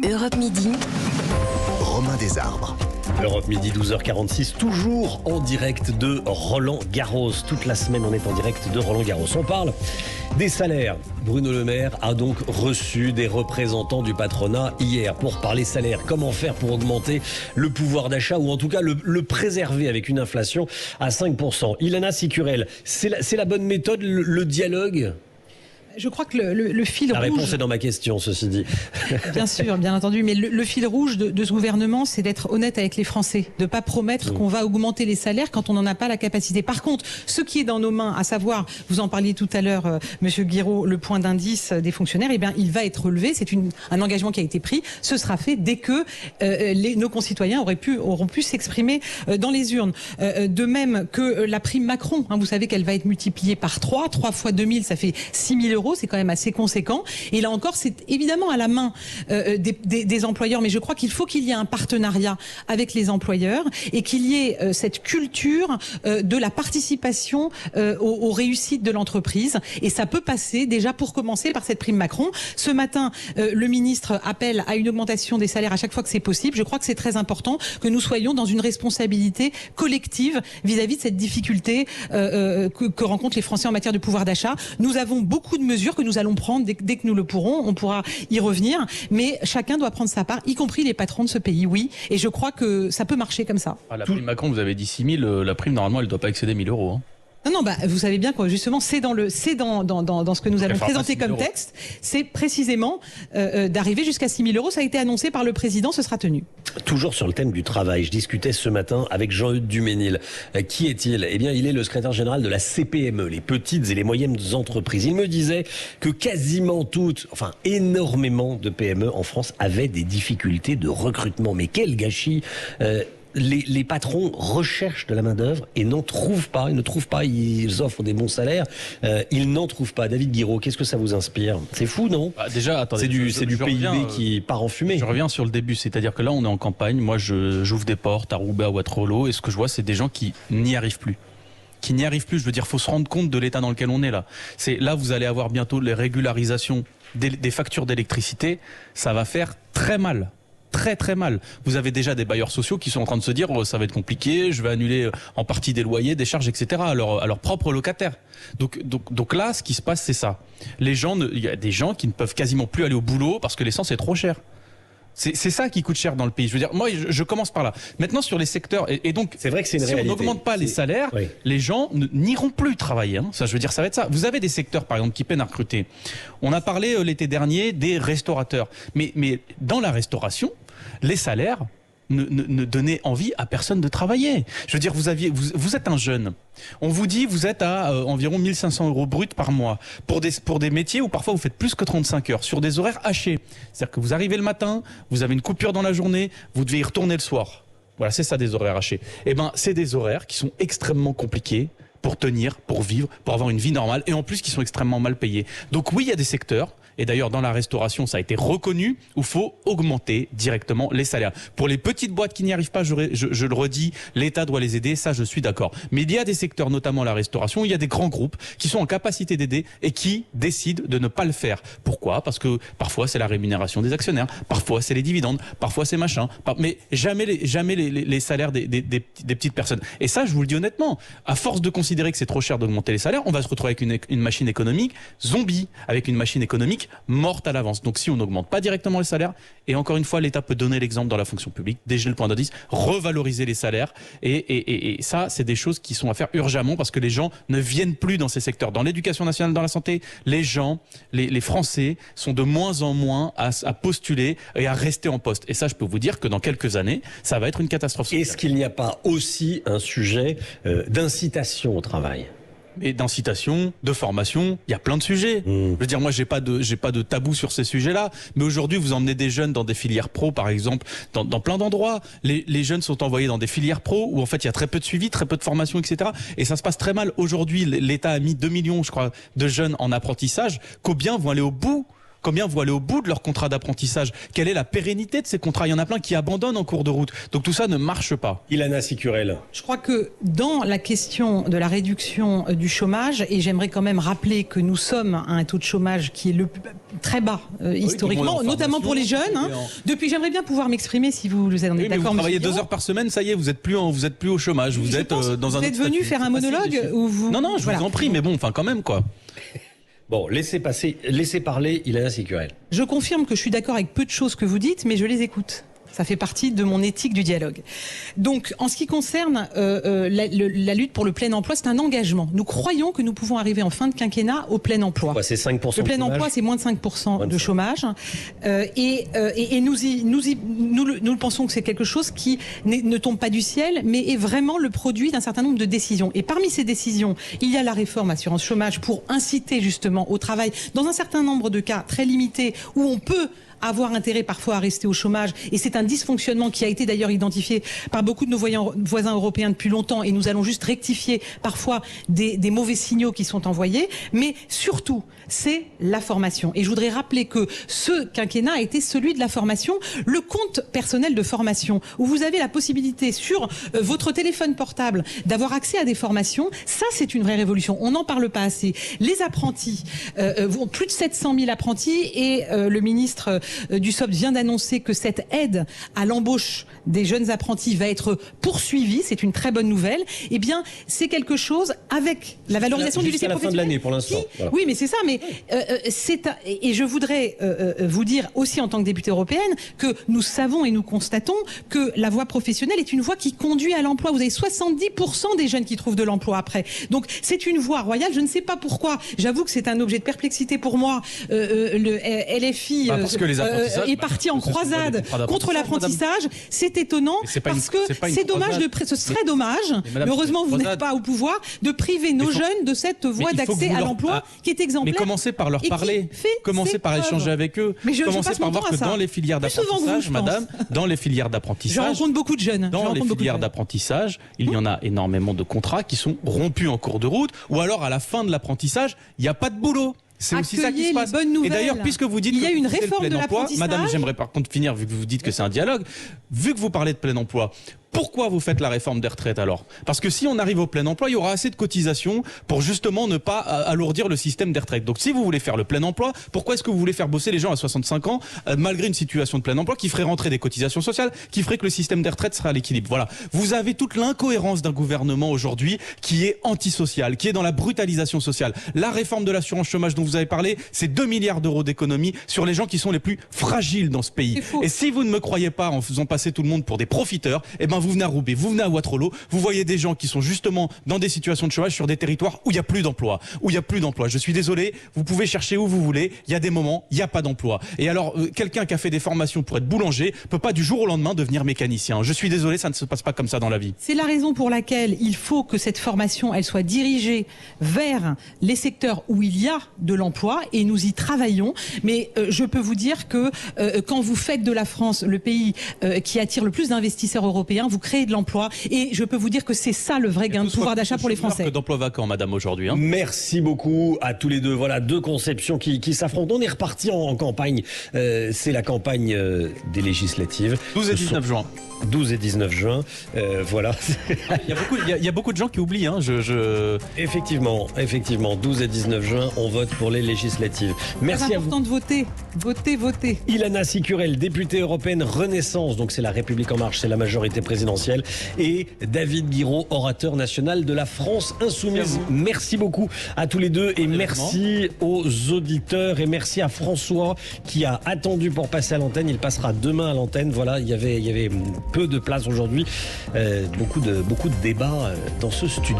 Europe Midi. Romain Desarbres. Europe Midi, 12h46, toujours en direct de Roland-Garros. Toute la semaine, on est en direct de Roland-Garros. On parle des salaires. Bruno Le Maire a donc reçu des représentants du patronat hier pour parler salaire. Comment faire pour augmenter le pouvoir d'achat ou en tout cas le préserver avec une inflation à 5%. Ilana Sicurel, c'est la bonne méthode, le dialogue ? Je crois que le fil rouge... La réponse est dans ma question, ceci dit. Bien sûr, bien entendu. Mais le fil rouge de ce gouvernement, c'est d'être honnête avec les Français. De ne pas promettre qu'on va augmenter les salaires quand on n'en a pas la capacité. Par contre, ce qui est dans nos mains, à savoir, vous en parliez tout à l'heure, Monsieur Guiraud, le point d'indice des fonctionnaires, eh bien, il va être relevé. C'est un engagement qui a été pris. Ce sera fait dès que nos concitoyens auront pu s'exprimer dans les urnes. De même que la prime Macron, vous savez qu'elle va être multipliée par 3. 3 fois 2000, ça fait 6 000 €. C'est quand même assez conséquent. Et là encore, c'est évidemment à la main des employeurs, mais je crois qu'il faut qu'il y ait un partenariat avec les employeurs et qu'il y ait cette culture de la participation aux réussites de l'entreprise. Et ça peut passer déjà pour commencer par cette prime Macron. Ce matin, le ministre appelle à une augmentation des salaires à chaque fois que c'est possible. Je crois que c'est très important que nous soyons dans une responsabilité collective vis-à-vis de cette difficulté que rencontrent les Français en matière de pouvoir d'achat. Nous avons beaucoup de mesures que nous allons prendre dès que nous le pourrons. On pourra y revenir. Mais chacun doit prendre sa part, y compris les patrons de ce pays, oui. Et je crois que ça peut marcher comme ça. La prime Macron, vous avez dit 6 000. La prime, normalement, elle ne doit pas excéder 1 000 €. Hein. Non, vous savez bien que justement, c'est dans ce que nous allons présenter comme texte. C'est précisément d'arriver jusqu'à 6 000 €. Ça a été annoncé par le président, ce sera tenu. Toujours sur le thème du travail, je discutais ce matin avec Jean-Eudes Duménil. Qui est-il ? Eh bien, il est le secrétaire général de la CPME, les petites et les moyennes entreprises. Il me disait que quasiment énormément de PME en France avaient des difficultés de recrutement. Mais quel gâchis ! Les patrons recherchent de la main-d'œuvre et n'en trouvent pas. Ils ne trouvent pas. Ils offrent des bons salaires. Ils n'en trouvent pas. David Guiraud, qu'est-ce que ça vous inspire ? C'est fou, non ? Déjà, attendez. C'est du PIB qui part en fumée. Je reviens sur le début. C'est-à-dire que là, on est en campagne. Moi, j'ouvre des portes à Roubaix, à Waterloo. Et ce que je vois, c'est des gens qui n'y arrivent plus. Je veux dire, faut se rendre compte de l'état dans lequel on est là. Là, vous allez avoir bientôt les régularisations des factures d'électricité. Ça va faire très mal. Très très mal. Vous avez déjà des bailleurs sociaux qui sont en train de se dire ça va être compliqué, je vais annuler en partie des loyers, des charges, etc. à leurs propres locataires. Donc là, ce qui se passe, c'est ça. Il y a des gens qui ne peuvent quasiment plus aller au boulot parce que l'essence est trop chère. C'est ça qui coûte cher dans le pays. Je veux dire, moi, je commence par là. Maintenant, sur les secteurs, et donc, c'est vrai que c'est une réalité. Si on n'augmente pas les salaires, oui, les gens n'iront plus travailler. Hein. Ça, je veux dire, ça va être ça. Vous avez des secteurs, par exemple, qui peinent à recruter. On a parlé l'été dernier des restaurateurs. Mais dans la restauration, les salaires ne donnaient envie à personne de travailler. Je veux dire, vous êtes un jeune. On vous dit, vous êtes à environ 1 500 € brut par mois pour des métiers où parfois vous faites plus que 35 heures sur des horaires hachés. C'est-à-dire que vous arrivez le matin, vous avez une coupure dans la journée, vous devez y retourner le soir. Voilà, c'est ça des horaires hachés. Eh ben, c'est des horaires qui sont extrêmement compliqués pour tenir, pour vivre, pour avoir une vie normale et en plus qui sont extrêmement mal payés. Donc oui, il y a des secteurs, et d'ailleurs dans la restauration ça a été reconnu, où il faut augmenter directement les salaires. Pour les petites boîtes qui n'y arrivent pas, je le redis, l'État doit les aider, ça je suis d'accord. Mais il y a des secteurs, notamment la restauration, il y a des grands groupes qui sont en capacité d'aider et qui décident de ne pas le faire. Pourquoi ? Parce que parfois c'est la rémunération des actionnaires, parfois c'est les dividendes, parfois c'est machin, mais jamais les salaires des petites personnes. Et ça je vous le dis honnêtement, à force de considérer que c'est trop cher d'augmenter les salaires, on va se retrouver avec une machine économique zombie, avec une machine économique morte à l'avance. Donc si on n'augmente pas directement les salaires, et encore une fois l'État peut donner l'exemple dans la fonction publique, dégeler le point d'indice, revaloriser les salaires, et ça c'est des choses qui sont à faire urgemment parce que les gens ne viennent plus dans ces secteurs. Dans l'éducation nationale, dans la santé, les gens, les Français sont de moins en moins à postuler et à rester en poste. Et ça je peux vous dire que dans quelques années, ça va être une catastrophe sociale. Est-ce qu'il n'y a pas aussi un sujet d'incitation au travail ? Et d'incitation, de formation, il y a plein de sujets. Je veux dire, moi, j'ai pas de tabou sur ces sujets-là. Mais aujourd'hui, vous emmenez des jeunes dans des filières pro, par exemple, dans plein d'endroits. Les jeunes sont envoyés dans des filières pro où, en fait, il y a très peu de suivi, très peu de formation, etc. Et ça se passe très mal. Aujourd'hui, l'État a mis 2 millions, je crois, de jeunes en apprentissage. Combien vont aller au bout Combien vont aller au bout de leur contrat d'apprentissage? Quelle est la pérennité de ces contrats? Il y en a plein qui abandonnent en cours de route. Donc tout ça ne marche pas. Ilana Sicurel. Je crois que dans la question de la réduction du chômage, et j'aimerais quand même rappeler que nous sommes à un taux de chômage qui est très bas historiquement, notamment pour les jeunes. Depuis, j'aimerais bien pouvoir m'exprimer si vous êtes d'accord. Vous travaillez 2 heures par semaine, ça y est, vous êtes plus au chômage. Vous êtes dans un autre statut. Vous êtes venu faire un monologue ou vous... Non, je vous en prie, mais bon, enfin quand même quoi. Bon, laissez parler Ilana Sicurel. Je confirme que je suis d'accord avec peu de choses que vous dites, mais je les écoute. Ça fait partie de mon éthique du dialogue. Donc, en ce qui concerne la lutte pour le plein emploi, c'est un engagement. Nous croyons que nous pouvons arriver en fin de quinquennat au plein emploi. C'est 5% le plein emploi, c'est moins de 5% de chômage. Et nous pensons que c'est quelque chose qui ne tombe pas du ciel, mais est vraiment le produit d'un certain nombre de décisions. Et parmi ces décisions, il y a la réforme assurance chômage pour inciter justement au travail dans un certain nombre de cas très limités où on peut avoir intérêt parfois à rester au chômage. Et c'est un dysfonctionnement qui a été d'ailleurs identifié par beaucoup de nos voisins européens depuis longtemps. Et nous allons juste rectifier parfois des mauvais signaux qui sont envoyés. Mais surtout, c'est la formation. Et je voudrais rappeler que ce quinquennat a été celui de la formation, le compte personnel de formation, où vous avez la possibilité sur votre téléphone portable d'avoir accès à des formations. Ça, c'est une vraie révolution. On n'en parle pas assez. Les apprentis, plus de 700 000 apprentis, et le ministre du SOPS vient d'annoncer que cette aide à l'embauche des jeunes apprentis va être poursuivie. C'est une très bonne nouvelle. Eh bien, c'est quelque chose avec la valorisation du lycée professionnel. Jusqu'à la fin de l'année, pour l'instant. Voilà. Oui, mais c'est ça. Mais et je voudrais vous dire aussi en tant que députée européenne que nous savons et nous constatons que la voie professionnelle est une voie qui conduit à l'emploi. Vous avez 70% des jeunes qui trouvent de l'emploi après. Donc, c'est une voie royale. Je ne sais pas pourquoi. J'avoue que c'est un objet de perplexité pour moi. Le LFI est parti en croisade contre l'apprentissage. C'est étonnant parce que c'est dommage, ce serait dommage, heureusement vous n'êtes pas au pouvoir, de priver nos jeunes de cette voie d'accès à l'emploi qui est exemplaire. Mais commencez par leur parler, commencez par échanger avec eux, commencez par voir que dans les filières d'apprentissage, madame, dans les filières d'apprentissage, je rencontre beaucoup de jeunes. Dans les filières d'apprentissage, il y en a énormément de contrats qui sont rompus en cours de route, ou alors à la fin de l'apprentissage, il n'y a pas de boulot. C'est aussi ça qui se passe. Et d'ailleurs, puisque vous dites il y a une réforme de l'apprentissage. Madame, j'aimerais par contre finir, vu que vous dites que c'est un dialogue, vu que vous parlez de plein emploi, pourquoi vous faites la réforme des retraites alors? Parce que si on arrive au plein emploi, il y aura assez de cotisations pour justement ne pas alourdir le système des retraites. Donc si vous voulez faire le plein emploi, pourquoi est-ce que vous voulez faire bosser les gens à 65 ans malgré une situation de plein emploi qui ferait rentrer des cotisations sociales, qui ferait que le système des retraites serait à l'équilibre? Voilà. Vous avez toute l'incohérence d'un gouvernement aujourd'hui qui est antisocial, qui est dans la brutalisation sociale. La réforme de l'assurance chômage dont vous avez parlé, c'est 2 milliards d'euros d'économie sur les gens qui sont les plus fragiles dans ce pays. Et si vous ne me croyez pas en faisant passer tout le monde pour des profiteurs, eh ben vous venez à Roubaix, vous venez à Waterloo, vous voyez des gens qui sont justement dans des situations de chômage sur des territoires où il n'y a plus d'emploi. Je suis désolé, vous pouvez chercher où vous voulez, il y a des moments, il n'y a pas d'emploi. Et alors, quelqu'un qui a fait des formations pour être boulanger peut pas du jour au lendemain devenir mécanicien. Je suis désolé, ça ne se passe pas comme ça dans la vie. C'est la raison pour laquelle il faut que cette formation, elle soit dirigée vers les secteurs où il y a de l'emploi, et nous y travaillons. Mais je peux vous dire que quand vous faites de la France le pays qui attire le plus d'investisseurs européens, vous créez de l'emploi, et je peux vous dire que c'est ça le vrai gain de pouvoir d'achat pour les Français. Que d'emplois vacants, madame, aujourd'hui. Merci beaucoup à tous les deux. Voilà, deux conceptions qui s'affrontent. On est reparti en campagne. C'est la campagne des législatives. 12 et 19 juin. 12 et 19 juin. Voilà. Il y a beaucoup de gens qui oublient. Effectivement. 12 et 19 juin, on vote pour les législatives. Merci à vous. C'est important de voter. Votez. Ilana Sicurel, députée européenne Renaissance, donc c'est la République en marche, c'est la majorité présidentielle, et David Guiraud, orateur national de la France insoumise. Merci beaucoup à tous les deux, et merci aux auditeurs, et merci à François qui a attendu pour passer à l'antenne. Il passera demain à l'antenne. Voilà, il y avait peu de place aujourd'hui, beaucoup de débats dans ce studio.